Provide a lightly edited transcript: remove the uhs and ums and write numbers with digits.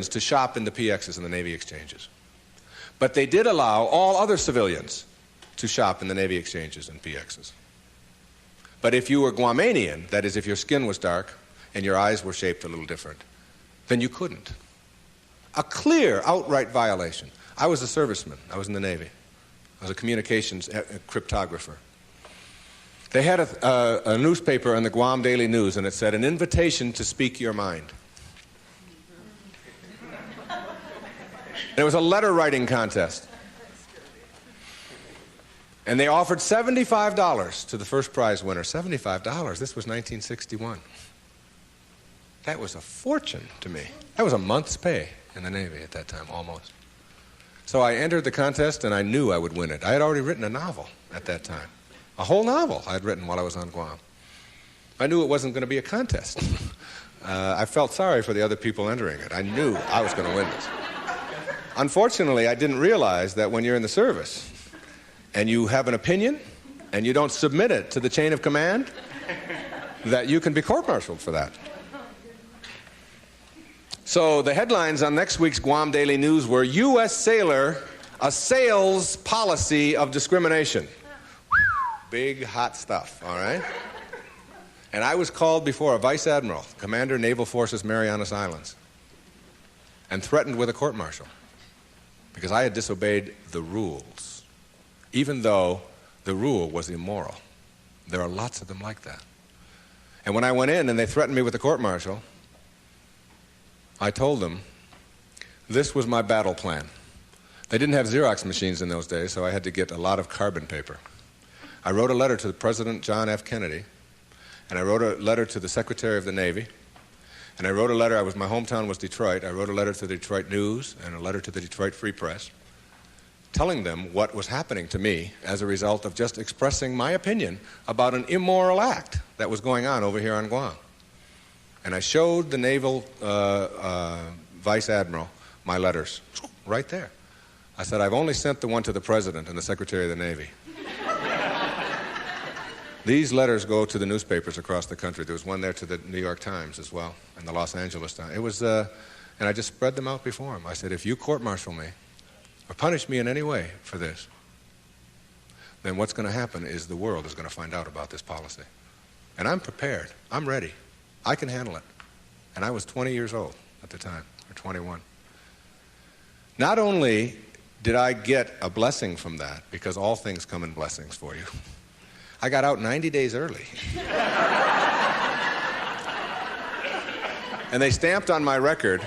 to shop in the PXs and the Navy exchanges. But they did allow all other civilians to shop in the Navy exchanges and PXs. But if you were Guamanian, that is, if your skin was dark and your eyes were shaped a little different, then you couldn't. A clear, outright violation. I was a serviceman. I was in the Navy. I was a communications cryptographer. They had a newspaper in the Guam Daily News, and it said, "An invitation to speak your mind." There was a letter writing contest. And they offered $75 to the first prize winner. $75. This was 1961. That was a fortune to me. That was a month's pay in the Navy at that time, almost. So I entered the contest, and I knew I would win it. I had already written a novel at that time. A whole novel I had written while I was on Guam. I knew it wasn't going to be a contest. I felt sorry for the other people entering it. I knew I was going to win this. Unfortunately, I didn't realize that when you're in the service and you have an opinion and you don't submit it to the chain of command, that you can be court-martialed for that. So the headlines on next week's Guam Daily News were, "U.S. Sailor Assails Policy of Discrimination." Big, hot stuff, all right? And I was called before a vice admiral, Commander Naval Forces Marianas Islands, and threatened with a court-martial because I had disobeyed the rules, even though the rule was immoral. There are lots of them like that. And when I went in and they threatened me with a court-martial, I told them this was my battle plan. They didn't have Xerox machines in those days, so I had to get a lot of carbon paper. I wrote a letter to President John F. Kennedy, and I wrote a letter to the Secretary of the Navy, and I wrote a letter. My hometown was Detroit. I wrote a letter to the Detroit News and a letter to the Detroit Free Press, telling them what was happening to me as a result of just expressing my opinion about an immoral act that was going on over here on Guam. And I showed the naval vice admiral my letters right there. I said, "I've only sent the one to the President and the Secretary of the Navy. These letters go to the newspapers across the country." There was one there to the New York Times as well, and the Los Angeles Times. It was, and I just spread them out before him. I said, "If you court-martial me or punish me in any way for this, then what's going to happen is the world is going to find out about this policy. And I'm prepared. I'm ready. I can handle it." And I was 20 years old at the time, or 21. Not only did I get a blessing from that, because all things come in blessings for you, I got out 90 days early. And they stamped on my record